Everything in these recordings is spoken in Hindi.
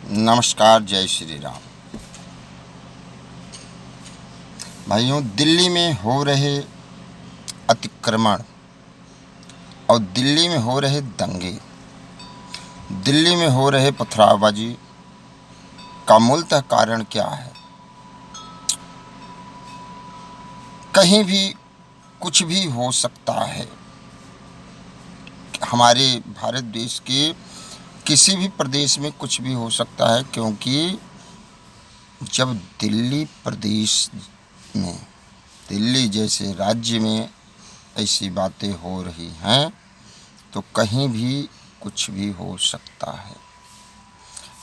नमस्कार, जय श्री राम। भाइयों, दिल्ली में हो रहे अतिक्रमण और दिल्ली में हो रहे दंगे, दिल्ली में हो रहे पथरावबाजी का मूलतः कारण क्या है? कहीं भी कुछ भी हो सकता है। हमारे भारत देश के किसी भी प्रदेश में कुछ भी हो सकता है, क्योंकि जब दिल्ली प्रदेश में, दिल्ली जैसे राज्य में ऐसी बातें हो रही हैं तो कहीं भी कुछ भी हो सकता है।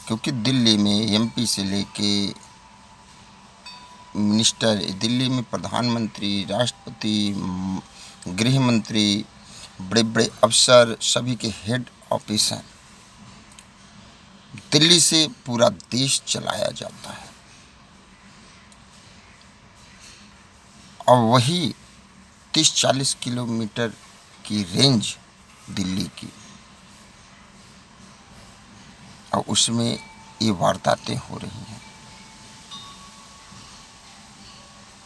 क्योंकि दिल्ली में एमपी से लेके मिनिस्टर, दिल्ली में प्रधानमंत्री, राष्ट्रपति, गृह मंत्री, बड़े बड़े अफसर, सभी के हेड ऑफिस हैं। दिल्ली से पूरा देश चलाया जाता है। और वही 30-40 किलोमीटर की रेंज दिल्ली की, और उसमें ये वारदातें हो रही हैं।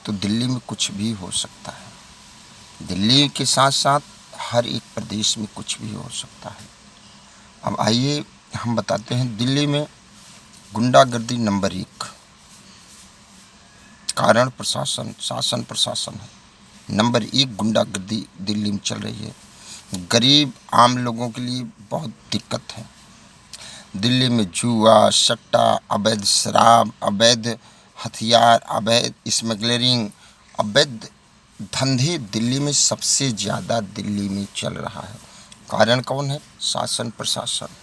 तो दिल्ली में कुछ भी हो सकता है। दिल्ली के साथ साथ हर एक प्रदेश में कुछ भी हो सकता है। अब आइए हम बताते हैं, दिल्ली में गुंडागर्दी नंबर 1 कारण प्रशासन, शासन प्रशासन है। नंबर 1 गुंडागर्दी दिल्ली में चल रही है। गरीब आम लोगों के लिए बहुत दिक्कत है। दिल्ली में जुआ, सट्टा, अवैध शराब, अवैध हथियार, अवैध स्मगलिंग, अवैध धंधे दिल्ली में सबसे ज़्यादा दिल्ली में चल रहा है। कारण कौन है? शासन प्रशासन।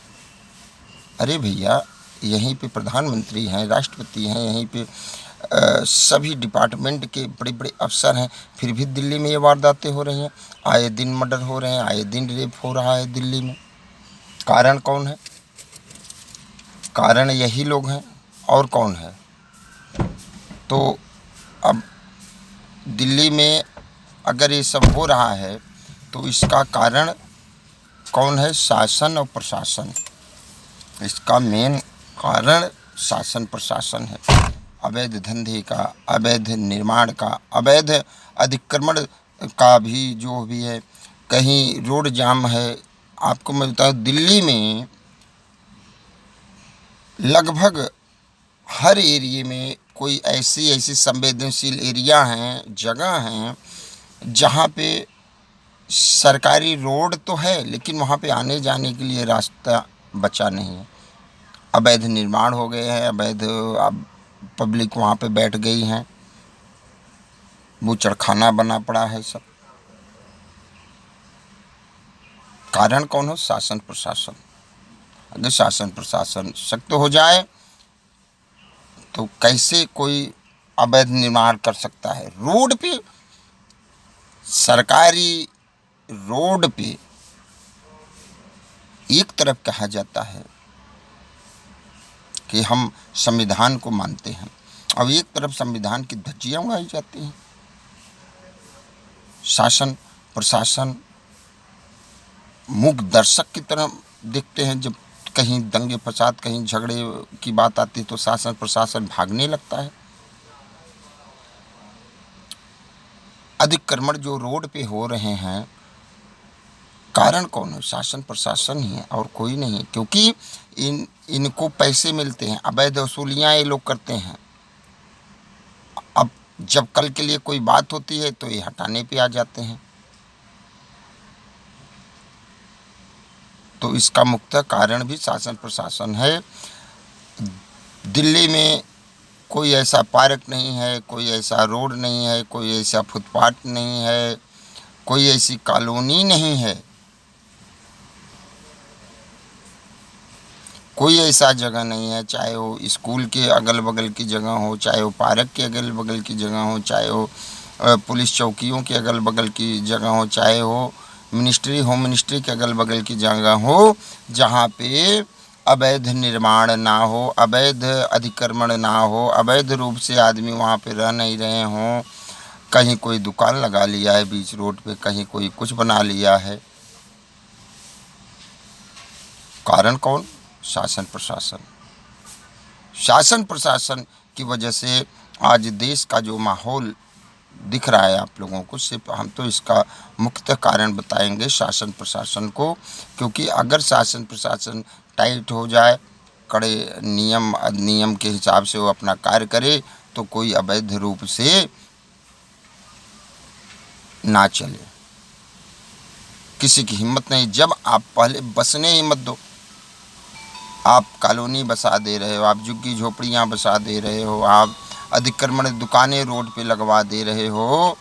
अरे भैया, यहीं पे प्रधानमंत्री हैं, राष्ट्रपति हैं, यहीं पे सभी डिपार्टमेंट के बड़े बड़े अफसर हैं, फिर भी दिल्ली में ये वारदातें हो रही हैं। आए दिन मर्डर हो रहे हैं, आए दिन रेप हो रहा है दिल्ली में। कारण कौन है? कारण यही लोग हैं, और कौन है? तो अब दिल्ली में अगर ये सब हो रहा है तो इसका कारण कौन है? शासन और प्रशासन। इसका मेन कारण शासन प्रशासन है। अवैध धंधे का, अवैध निर्माण का, अवैध अतिक्रमण का भी जो भी है, कहीं रोड जाम है। आपको मैं बताऊँ, दिल्ली में लगभग हर एरिए में कोई ऐसी संवेदनशील एरिया हैं, जगह हैं, जहाँ पे सरकारी रोड तो है लेकिन वहाँ पे आने जाने के लिए रास्ता बचा नहीं है। अवैध निर्माण हो गए हैं, अवैध अब पब्लिक वहाँ पे बैठ गई हैं, बूचड़खाना बना पड़ा है सब। कारण कौन हो? शासन प्रशासन। अगर शासन प्रशासन सख्त हो जाए तो कैसे कोई अवैध निर्माण कर सकता है? रोड पे, सरकारी रोड पे एक तरफ कहा जाता है कि हम संविधान को मानते हैं, अब एक तरफ संविधान की धज्जियां उड़ाई जाती हैं। शासन प्रशासन मूक दर्शक की तरह देखते हैं। जब कहीं दंगे फसाद, कहीं झगड़े की बात आती तो शासन प्रशासन भागने लगता है। अतिक्रमण जो रोड पे हो रहे हैं, कारण कौन है? शासन प्रशासन ही है, और कोई नहीं। क्योंकि इनको पैसे मिलते हैं, अवैध वसूलियाँ ये लोग करते हैं। अब जब कल के लिए कोई बात होती है तो ये हटाने पे आ जाते हैं। तो इसका मुख्य कारण भी शासन प्रशासन है। दिल्ली में कोई ऐसा पार्क नहीं है, कोई ऐसा रोड नहीं है, कोई ऐसा फुटपाथ नहीं है, कोई ऐसी कॉलोनी नहीं है, कोई ऐसा जगह नहीं है, चाहे वो स्कूल के अगल बगल की जगह हो, चाहे वो पार्क के अगल बगल की जगह हो, चाहे वो पुलिस चौकियों के अगल बगल की जगह हो, चाहे वो मिनिस्ट्री, होम मिनिस्ट्री के अगल बगल की जगह हो, जहाँ पे अवैध निर्माण ना हो, अवैध अतिक्रमण ना हो, अवैध रूप से आदमी वहाँ पे रह नहीं रहे हों। कहीं कोई दुकान लगा लिया है बीच रोड पे, कहीं कोई कुछ बना लिया है। कारण कौन? शासन प्रशासन। शासन प्रशासन की वजह से आज देश का जो माहौल दिख रहा है आप लोगों को, सिर्फ हम तो इसका मुख्य कारण बताएंगे शासन प्रशासन को। क्योंकि अगर शासन प्रशासन टाइट हो जाए, कड़े नियम अधिनियम के हिसाब से वो अपना कार्य करे, तो कोई अवैध रूप से ना चले। किसी की हिम्मत नहीं। जब आप पहले बसने ही मत दो, आप कॉलोनी बसा दे रहे हो, आप झुग्गी झोपड़ियाँ बसा दे रहे हो, आप अतिक्रमण दुकानें रोड पे लगवा दे रहे हो,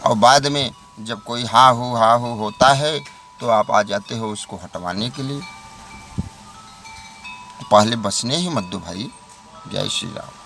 और बाद में जब कोई हा हू होता है तो आप आ जाते हो उसको हटवाने के लिए। पहले बसने ही मत दो भाई। जय श्री राम।